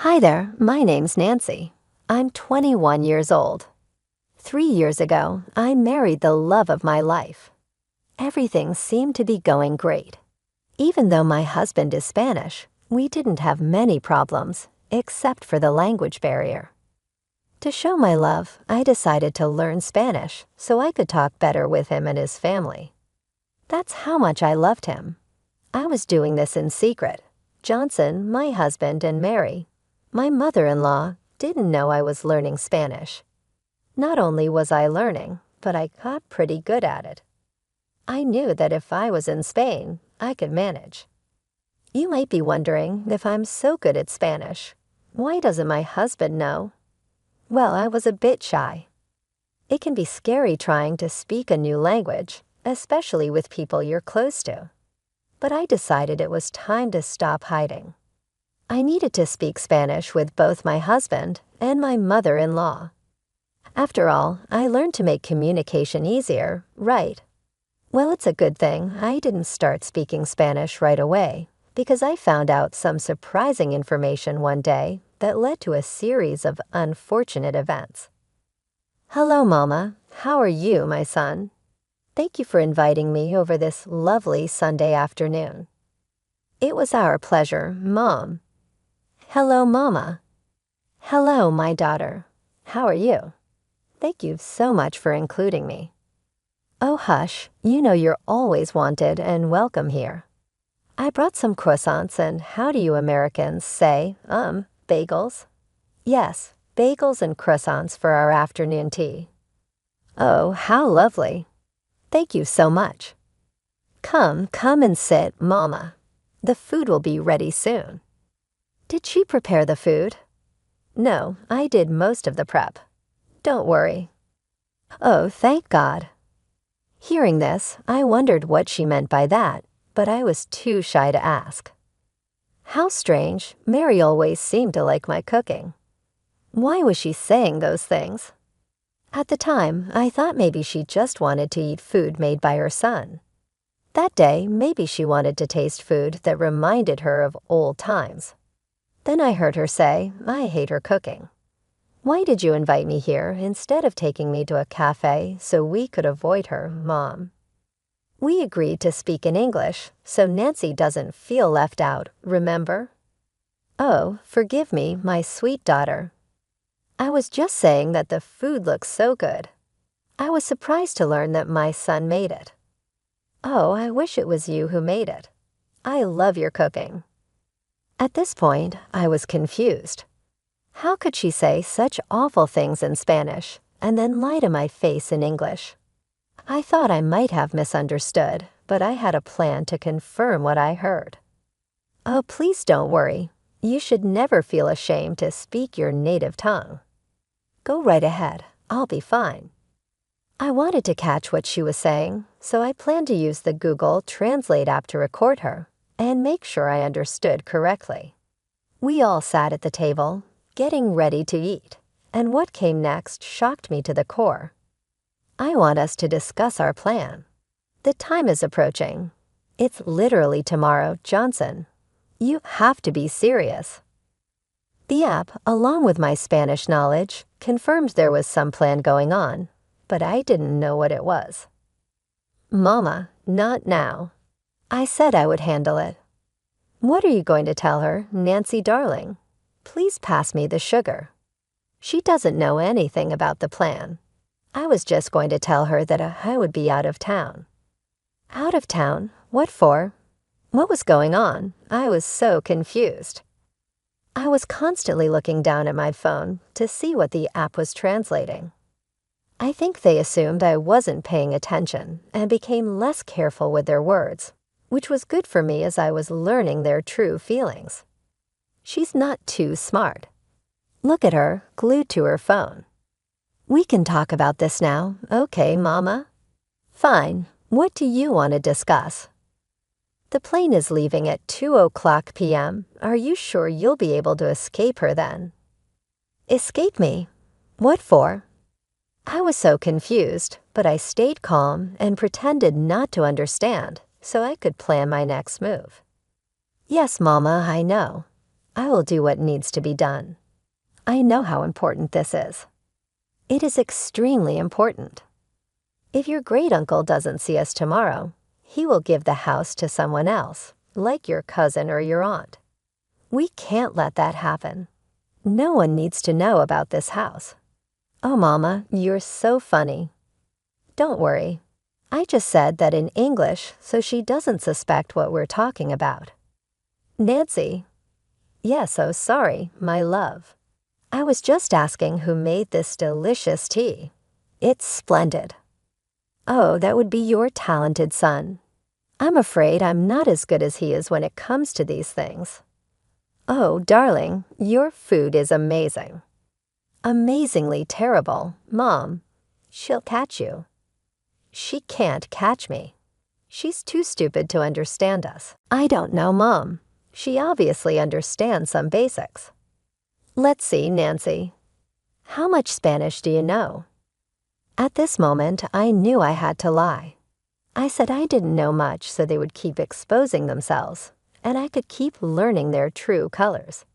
Hi there, my name's Nancy. I'm 21 years old. 3 years ago, I married the love of my life. Everything seemed to be going great. Even though my husband is Spanish, we didn't have many problems, except for the language barrier. To show my love, I decided to learn Spanish so I could talk better with him and his family. That's how much I loved him. I was doing this in secret. Johnson, my husband, and Mary, my mother-in-law, didn't know I was learning Spanish. Not only was I learning, but I got pretty good at it. I knew that if I was in Spain, I could manage. You might be wondering, if I'm so good at Spanish, why doesn't my husband know? Well, I was a bit shy. It can be scary trying to speak a new language, especially with people you're close to. But I decided it was time to stop hiding. I needed to speak Spanish with both my husband and my mother-in-law. After all, I learned to make communication easier, right? Well, it's a good thing I didn't start speaking Spanish right away, because I found out some surprising information one day that led to a series of unfortunate events. Hello, Mama. How are you, my son? Thank you for inviting me over this lovely Sunday afternoon. It was our pleasure, Mom. Hello, Mama. Hello, my daughter. How are you? Thank you so much for including me. Oh, hush, you know you're always wanted and welcome here. I brought some croissants and how do you Americans say, bagels? Yes, bagels and croissants for our afternoon tea. Oh, how lovely. Thank you so much. Come and sit, Mama. The food will be ready soon. Did she prepare the food? No, I did most of the prep. Don't worry. Oh, thank God. Hearing this, I wondered what she meant by that, but I was too shy to ask. How strange, Mary always seemed to like my cooking. Why was she saying those things? At the time, I thought maybe she just wanted to eat food made by her son. That day, maybe she wanted to taste food that reminded her of old times. Then I heard her say, I hate her cooking. Why did you invite me here instead of taking me to a cafe so we could avoid her, Mom? We agreed to speak in English so Nancy doesn't feel left out, remember? Oh, forgive me, my sweet daughter. I was just saying that the food looks so good. I was surprised to learn that my son made it. Oh, I wish it was you who made it. I love your cooking. At this point, I was confused. How could she say such awful things in Spanish and then lie to my face in English? I thought I might have misunderstood, but I had a plan to confirm what I heard. Oh, please don't worry. You should never feel ashamed to speak your native tongue. Go right ahead. I'll be fine. I wanted to catch what she was saying, so I planned to use the Google Translate app to record her and make sure I understood correctly. We all sat at the table, getting ready to eat, and what came next shocked me to the core. I want us to discuss our plan. The time is approaching. It's literally tomorrow, Johnson. You have to be serious. The app, along with my Spanish knowledge, confirmed there was some plan going on, but I didn't know what it was. Mama, not now. I said I would handle it. What are you going to tell her, Nancy darling? Please pass me the sugar. She doesn't know anything about the plan. I was just going to tell her that I would be out of town. Out of town? What for? What was going on? I was so confused. I was constantly looking down at my phone to see what the app was translating. I think they assumed I wasn't paying attention and became less careful with their words, which was good for me as I was learning their true feelings. She's not too smart. Look at her, glued to her phone. We can talk about this now, okay, Mama? Fine. What do you want to discuss? The plane is leaving at 2:00 p.m. Are you sure you'll be able to escape her then? Escape me? What for? I was so confused, but I stayed calm and pretended not to understand so I could plan my next move. Yes, Mama, I know. I will do what needs to be done. I know how important this is. It is extremely important. If your great-uncle doesn't see us tomorrow, he will give the house to someone else, like your cousin or your aunt. We can't let that happen. No one needs to know about this house. Oh, Mama, you're so funny. Don't worry. I just said that in English so she doesn't suspect what we're talking about. Nancy. Yes, oh sorry, my love. I was just asking who made this delicious tea. It's splendid. Oh, that would be your talented son. I'm afraid I'm not as good as he is when it comes to these things. Oh, darling, your food is amazing. Amazingly terrible, Mom. She'll catch you. She can't catch me. She's too stupid to understand us. I don't know, Mom. She obviously understands some basics. Let's see, Nancy. How much Spanish do you know? At this moment, I knew I had to lie. I said I didn't know much so they would keep exposing themselves, and I could keep learning their true colors.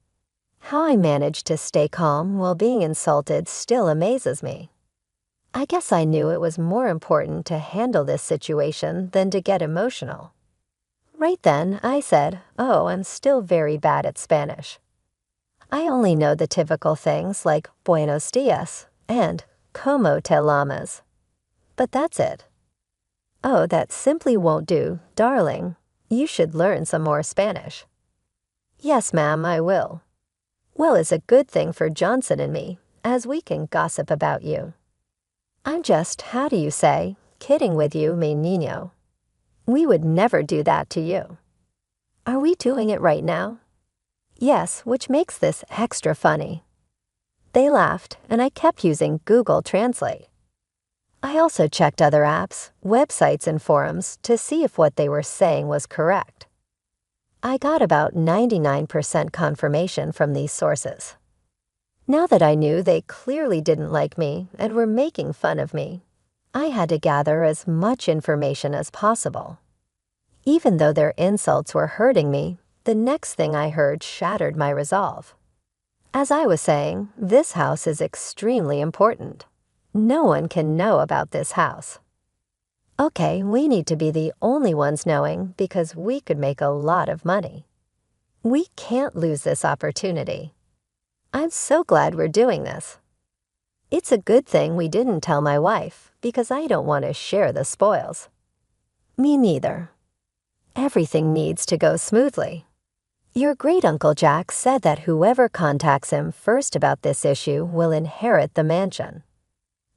How I managed to stay calm while being insulted still amazes me. I guess I knew it was more important to handle this situation than to get emotional. Right then, I said, oh, I'm still very bad at Spanish. I only know the typical things like buenos dias and como te llamas. But that's it. Oh, that simply won't do, darling. You should learn some more Spanish. Yes, ma'am, I will. Well, it's a good thing for Johnson and me, as we can gossip about you. I'm just, how do you say, kidding with you, mi niño. We would never do that to you. Are we doing it right now? Yes, which makes this extra funny. They laughed, and I kept using Google Translate. I also checked other apps, websites, and forums to see if what they were saying was correct. I got about 99% confirmation from these sources. Now that I knew they clearly didn't like me and were making fun of me, I had to gather as much information as possible. Even though their insults were hurting me, the next thing I heard shattered my resolve. As I was saying, this house is extremely important. No one can know about this house. Okay, we need to be the only ones knowing because we could make a lot of money. We can't lose this opportunity. I'm so glad we're doing this. It's a good thing we didn't tell my wife because I don't want to share the spoils. Me neither. Everything needs to go smoothly. Your great-uncle Jack said that whoever contacts him first about this issue will inherit the mansion.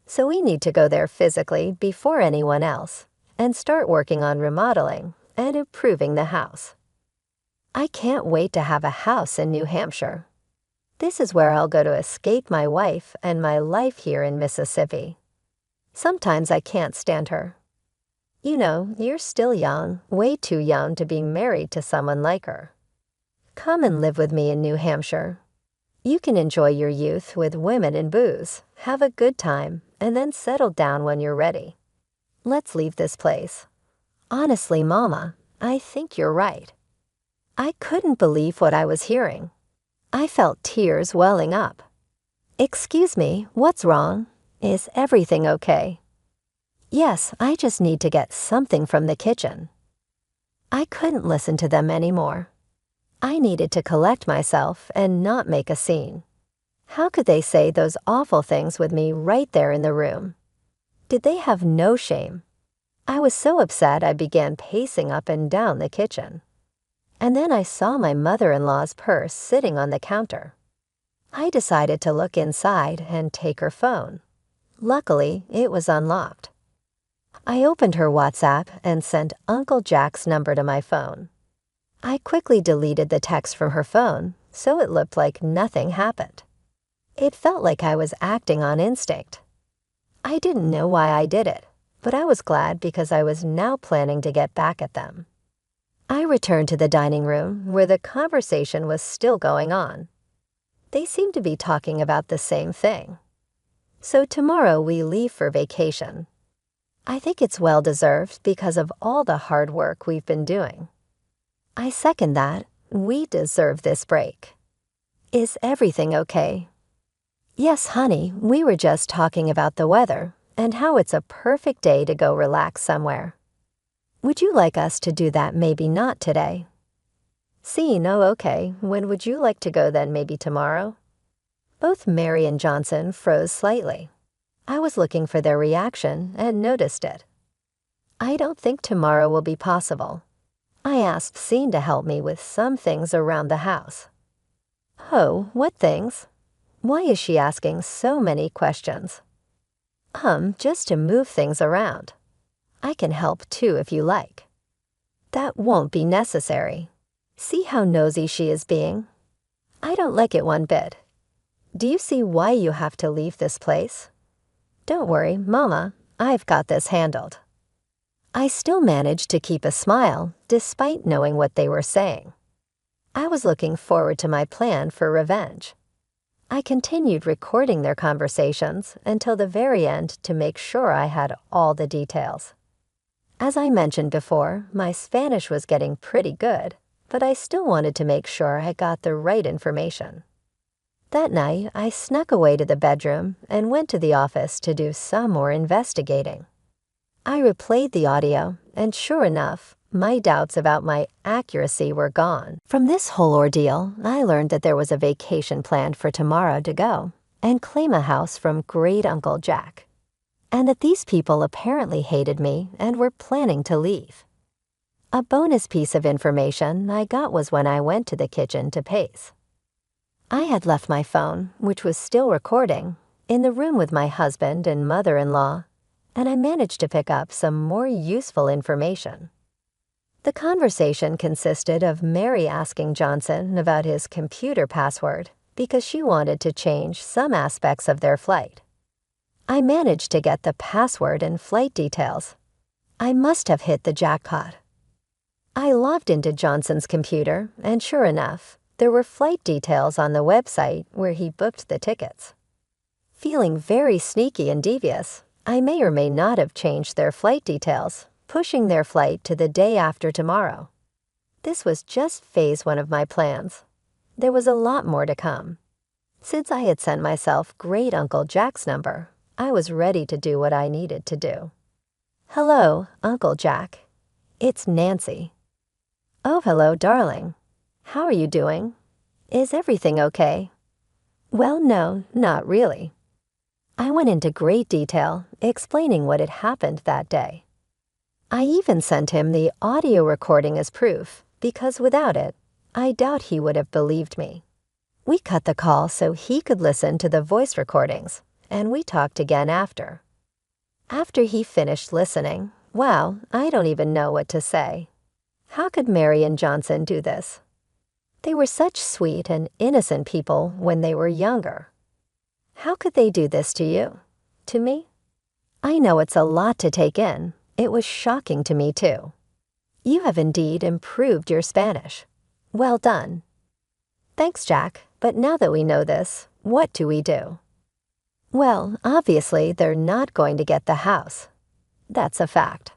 So we need to go there physically before anyone else and start working on remodeling and improving the house. I can't wait to have a house in New Hampshire. This is where I'll go to escape my wife and my life here in Mississippi. Sometimes I can't stand her. You know, you're still young, way too young to be married to someone like her. Come and live with me in New Hampshire. You can enjoy your youth with women and booze, have a good time, and then settle down when you're ready. Let's leave this place. Honestly, Mama, I think you're right. I couldn't believe what I was hearing. I felt tears welling up. Excuse me, what's wrong? Is everything okay? Yes, I just need to get something from the kitchen. I couldn't listen to them anymore. I needed to collect myself and not make a scene. How could they say those awful things with me right there in the room? Did they have no shame? I was so upset I began pacing up and down the kitchen. And then I saw my mother-in-law's purse sitting on the counter. I decided to look inside and take her phone. Luckily, it was unlocked. I opened her WhatsApp and sent Uncle Jack's number to my phone. I quickly deleted the text from her phone, so it looked like nothing happened. It felt like I was acting on instinct. I didn't know why I did it, but I was glad because I was now planning to get back at them. I returned to the dining room where the conversation was still going on. They seemed to be talking about the same thing. So tomorrow we leave for vacation. I think it's well-deserved because of all the hard work we've been doing. I second that. We deserve this break. Is everything okay? Yes, honey, we were just talking about the weather and how it's a perfect day to go relax somewhere. Would you like us to do that? Maybe not today. See, no, okay. When would you like to go then? Maybe tomorrow? Both Mary and Johnson froze slightly. I was looking for their reaction and noticed it. I don't think tomorrow will be possible. I asked Scene to help me with some things around the house. Oh, what things? Why is she asking so many questions? Just to move things around. I can help too if you like. That won't be necessary. See how nosy she is being? I don't like it one bit. Do you see why you have to leave this place? Don't worry, Mama, I've got this handled. I still managed to keep a smile despite knowing what they were saying. I was looking forward to my plan for revenge. I continued recording their conversations until the very end to make sure I had all the details. As I mentioned before, my Spanish was getting pretty good, but I still wanted to make sure I got the right information. That night, I snuck away to the bedroom and went to the office to do some more investigating. I replayed the audio, and sure enough, my doubts about my accuracy were gone. From this whole ordeal, I learned that there was a vacation planned for tomorrow to go and claim a house from Great Uncle Jack, and that these people apparently hated me and were planning to leave. A bonus piece of information I got was when I went to the kitchen to pace. I had left my phone, which was still recording, in the room with my husband and mother-in-law, and I managed to pick up some more useful information. The conversation consisted of Mary asking Johnson about his computer password because she wanted to change some aspects of their flight. I managed to get the password and flight details. I must have hit the jackpot. I logged into Johnson's computer, and sure enough, there were flight details on the website where he booked the tickets. Feeling very sneaky and devious, I may or may not have changed their flight details, pushing their flight to the day after tomorrow. This was just phase 1 of my plans. There was a lot more to come. Since I had sent myself Great Uncle Jack's number, I was ready to do what I needed to do. Hello, Uncle Jack. It's Nancy. Oh, hello, darling. How are you doing? Is everything okay? Well, no, not really. I went into great detail, explaining what had happened that day. I even sent him the audio recording as proof, because without it, I doubt he would have believed me. We cut the call so he could listen to the voice recordings, and we talked again after. After he finished listening, wow, I don't even know what to say. How could Mary and Johnson do this? They were such sweet and innocent people when they were younger. How could they do this to you? To me? I know it's a lot to take in. It was shocking to me, too. You have indeed improved your Spanish. Well done. Thanks, Jack, but now that we know this, what do we do? Well, obviously, they're not going to get the house. That's a fact.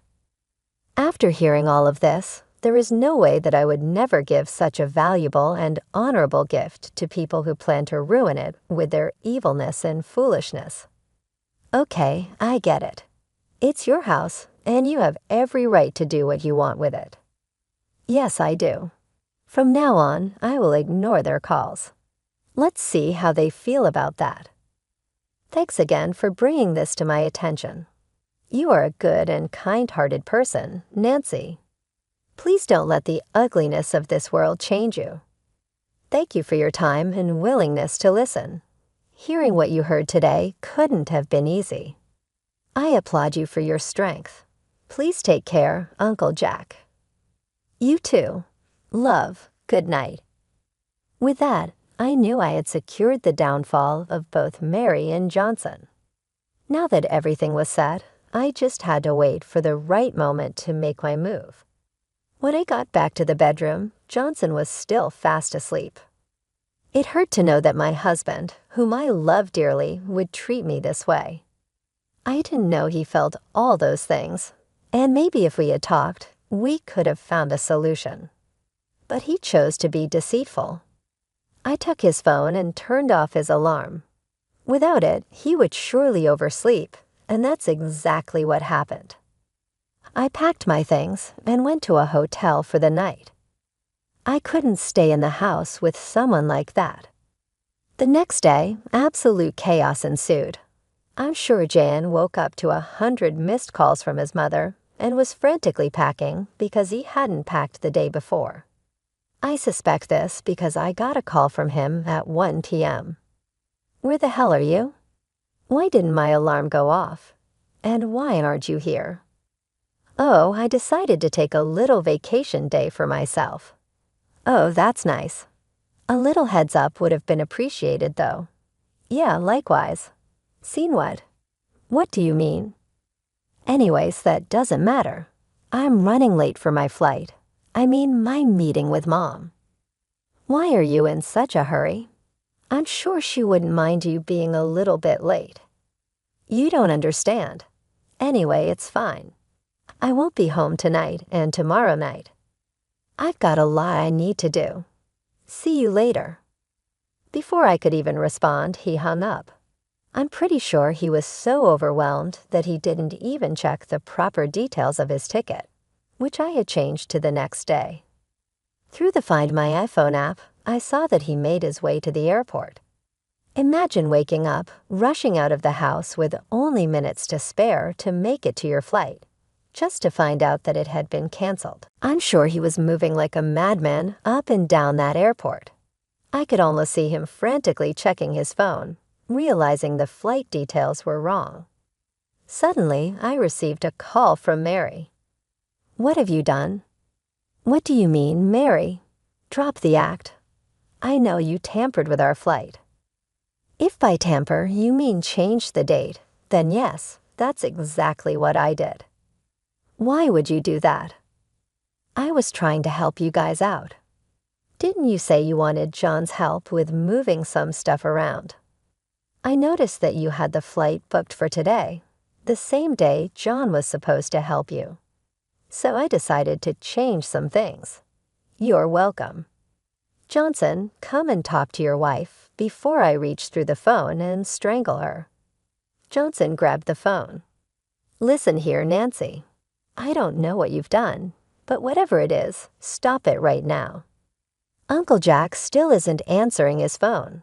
After hearing all of this, there is no way that I would never give such a valuable and honorable gift to people who plan to ruin it with their evilness and foolishness. Okay, I get it. It's your house, and you have every right to do what you want with it. Yes, I do. From now on, I will ignore their calls. Let's see how they feel about that. Thanks again for bringing this to my attention. You are a good and kind-hearted person, Nancy. Please don't let the ugliness of this world change you. Thank you for your time and willingness to listen. Hearing what you heard today couldn't have been easy. I applaud you for your strength. Please take care, Uncle Jack. You too. Love, good night. With that, I knew I had secured the downfall of both Mary and Johnson. Now that everything was set, I just had to wait for the right moment to make my move. When I got back to the bedroom, Johnson was still fast asleep. It hurt to know that my husband, whom I love dearly, would treat me this way. I didn't know he felt all those things, and maybe if we had talked, we could have found a solution. But he chose to be deceitful. I took his phone and turned off his alarm. Without it, he would surely oversleep, and that's exactly what happened. I packed my things and went to a hotel for the night. I couldn't stay in the house with someone like that. The next day, absolute chaos ensued. I'm sure Jan woke up to 100 missed calls from his mother and was frantically packing because he hadn't packed the day before. I suspect this because I got a call from him at 1 p.m. Where the hell are you? Why didn't my alarm go off? And why aren't you here? Oh, I decided to take a little vacation day for myself. Oh, that's nice. A little heads up would have been appreciated, though. Yeah, likewise. Seen what? What do you mean? Anyways, that doesn't matter. I'm running late for my flight. I mean, my meeting with Mom. Why are you in such a hurry? I'm sure she wouldn't mind you being a little bit late. You don't understand. Anyway, it's fine. I won't be home tonight and tomorrow night. I've got a lot I need to do. See you later. Before I could even respond, he hung up. I'm pretty sure he was so overwhelmed that he didn't even check the proper details of his ticket, which I had changed to the next day. Through the Find My iPhone app, I saw that he made his way to the airport. Imagine waking up, rushing out of the house with only minutes to spare to make it to your flight, just to find out that it had been canceled. I'm sure he was moving like a madman up and down that airport. I could almost see him frantically checking his phone, realizing the flight details were wrong. Suddenly, I received a call from Mary. What have you done? What do you mean, Mary? Drop the act. I know you tampered with our flight. If by tamper you mean change the date, then yes, that's exactly what I did. Why would you do that? I was trying to help you guys out. Didn't you say you wanted John's help with moving some stuff around? I noticed that you had the flight booked for today, the same day John was supposed to help you. So I decided to change some things. You're welcome. Johnson, come and talk to your wife before I reach through the phone and strangle her. Johnson grabbed the phone. Listen here, Nancy. I don't know what you've done, but whatever it is, stop it right now. Uncle Jack still isn't answering his phone.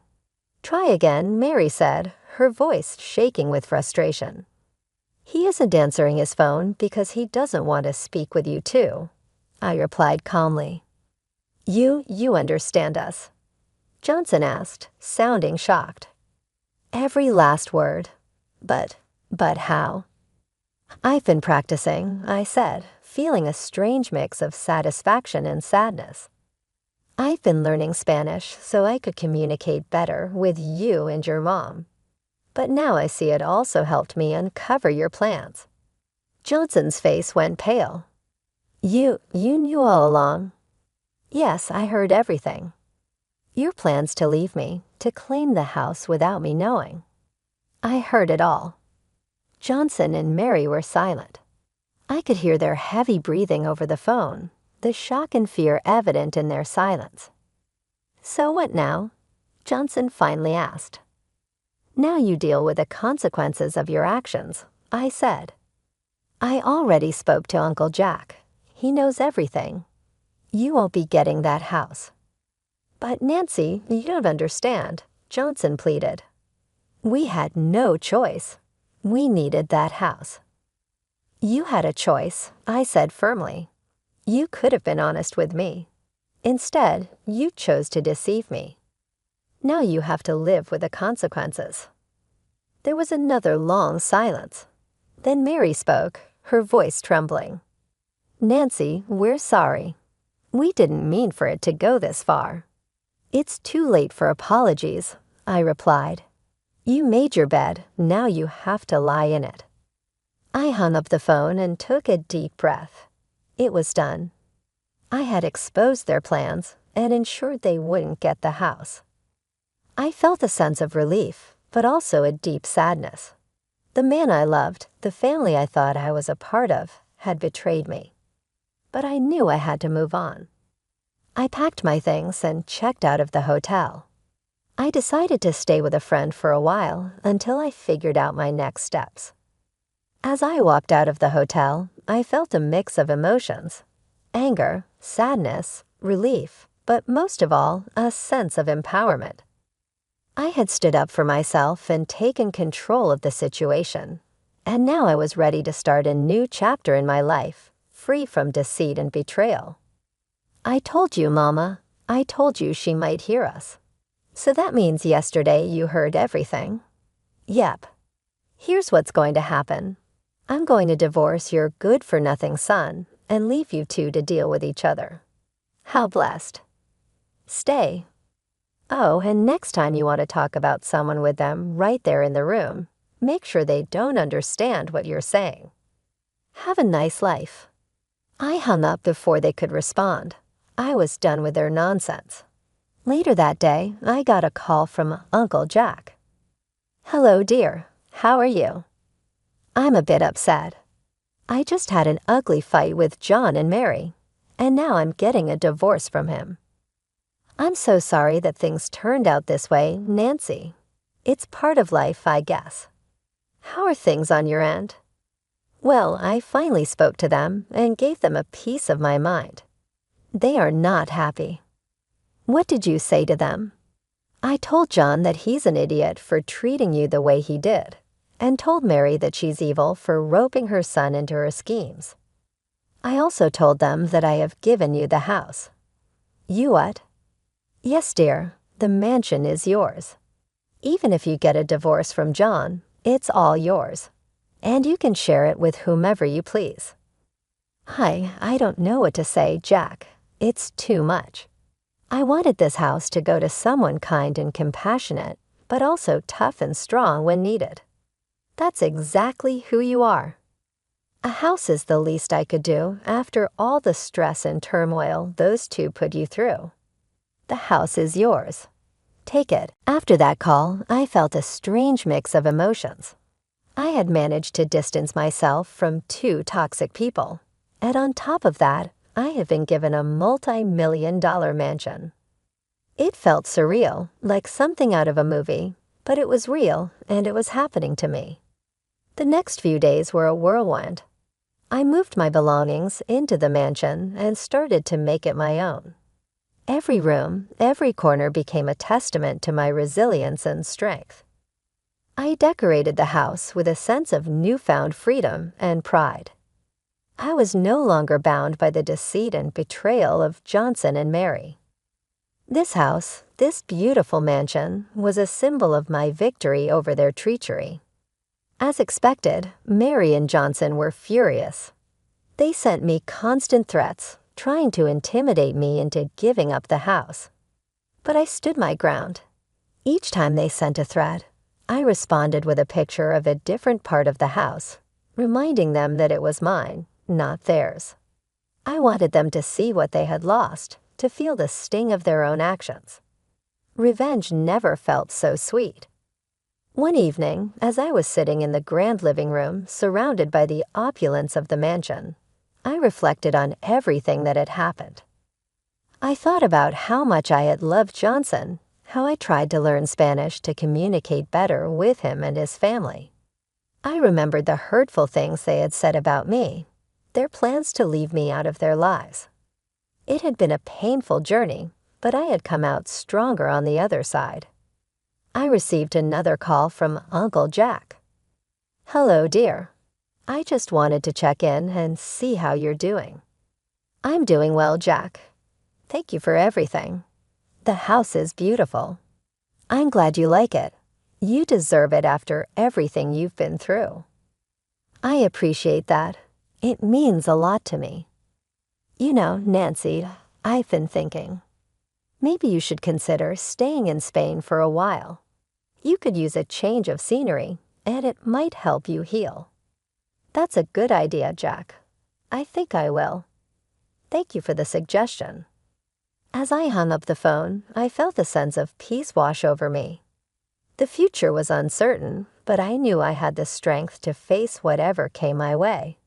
Try again, Mary said, her voice shaking with frustration. He isn't answering his phone because he doesn't want to speak with you too, I replied calmly. You understand us? Johnson asked, sounding shocked. Every last word. But how? I've been practicing, I said, feeling a strange mix of satisfaction and sadness. I've been learning Spanish so I could communicate better with you and your mom. But now I see it also helped me uncover your plans. Johnson's face went pale. You knew all along? Yes, I heard everything. Your plans to leave me, to claim the house without me knowing. I heard it all. Johnson and Mary were silent. I could hear their heavy breathing over the phone, the shock and fear evident in their silence. So what now? Johnson finally asked. Now you deal with the consequences of your actions, I said. I already spoke to Uncle Jack. He knows everything. You won't be getting that house. But Nancy, you don't understand, Johnson pleaded. We had no choice. We needed that house. You had a choice, I said firmly. You could have been honest with me. Instead, you chose to deceive me. Now you have to live with the consequences. There was another long silence. Then Mary spoke, her voice trembling. Nancy, we're sorry. We didn't mean for it to go this far. It's too late for apologies, I replied. You made your bed, now you have to lie in it. I hung up the phone and took a deep breath. It was done. I had exposed their plans and ensured they wouldn't get the house. I felt a sense of relief, but also a deep sadness. The man I loved, the family I thought I was a part of, had betrayed me. But I knew I had to move on. I packed my things and checked out of the hotel, I decided to stay with a friend for a while until I figured out my next steps. As I walked out of the hotel, I felt a mix of emotions: anger, sadness, relief, but most of all, a sense of empowerment. I had stood up for myself and taken control of the situation, and now I was ready to start a new chapter in my life, free from deceit and betrayal. I told you, Mama. I told you she might hear us. So that means yesterday you heard everything? Yep. Here's what's going to happen. I'm going to divorce your good-for-nothing son and leave you two to deal with each other. How blessed. Stay. Oh, and next time you want to talk about someone with them right there in the room, make sure they don't understand what you're saying. Have a nice life. I hung up before they could respond. I was done with their nonsense. Later that day, I got a call from Uncle Jack. Hello, dear. How are you? I'm a bit upset. I just had an ugly fight with John and Mary, and now I'm getting a divorce from him. I'm so sorry that things turned out this way, Nancy. It's part of life, I guess. How are things on your end? Well, I finally spoke to them and gave them a piece of my mind. They are not happy. What did you say to them? I told John that he's an idiot for treating you the way he did, and told Mary that she's evil for roping her son into her schemes. I also told them that I have given you the house. You what? Yes, dear, the mansion is yours. Even if you get a divorce from John, it's all yours, and you can share it with whomever you please. I don't know what to say, Jack. It's too much. I wanted this house to go to someone kind and compassionate, but also tough and strong when needed. That's exactly who you are. A house is the least I could do after all the stress and turmoil those two put you through. The house is yours. Take it. After that call, I felt a strange mix of emotions. I had managed to distance myself from two toxic people, and on top of that, I have been given a multi-million-dollar mansion. It felt surreal, like something out of a movie, but it was real and it was happening to me. The next few days were a whirlwind. I moved my belongings into the mansion and started to make it my own. Every room, every corner became a testament to my resilience and strength. I decorated the house with a sense of newfound freedom and pride. I was no longer bound by the deceit and betrayal of Johnson and Mary. This house, this beautiful mansion, was a symbol of my victory over their treachery. As expected, Mary and Johnson were furious. They sent me constant threats, trying to intimidate me into giving up the house. But I stood my ground. Each time they sent a threat, I responded with a picture of a different part of the house, reminding them that it was mine, not theirs. I wanted them to see what they had lost, to feel the sting of their own actions. Revenge never felt so sweet. One evening, as I was sitting in the grand living room surrounded by the opulence of the mansion, I reflected on everything that had happened. I thought about how much I had loved Johnson, how I tried to learn Spanish to communicate better with him and his family. I remembered the hurtful things they had said about me, their plans to leave me out of their lives. It had been a painful journey, but I had come out stronger on the other side. I received another call from Uncle Jack. Hello, dear. I just wanted to check in and see how you're doing. I'm doing well, Jack. Thank you for everything. The house is beautiful. I'm glad you like it. You deserve it after everything you've been through. I appreciate that. It means a lot to me. You know, Nancy, I've been thinking. Maybe you should consider staying in Spain for a while. You could use a change of scenery, and it might help you heal. That's a good idea, Jack. I think I will. Thank you for the suggestion. As I hung up the phone, I felt a sense of peace wash over me. The future was uncertain, but I knew I had the strength to face whatever came my way.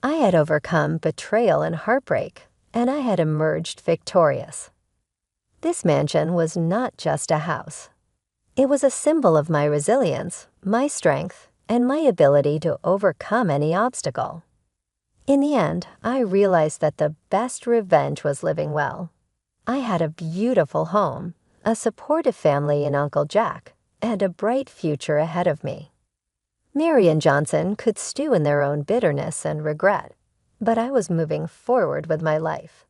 I had overcome betrayal and heartbreak, and I had emerged victorious. This mansion was not just a house. It was a symbol of my resilience, my strength, and my ability to overcome any obstacle. In the end, I realized that the best revenge was living well. I had a beautiful home, a supportive family in Uncle Jack, and a bright future ahead of me. Mary and Johnson could stew in their own bitterness and regret, but I was moving forward with my life.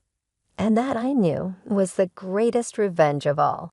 And that, I knew, was the greatest revenge of all.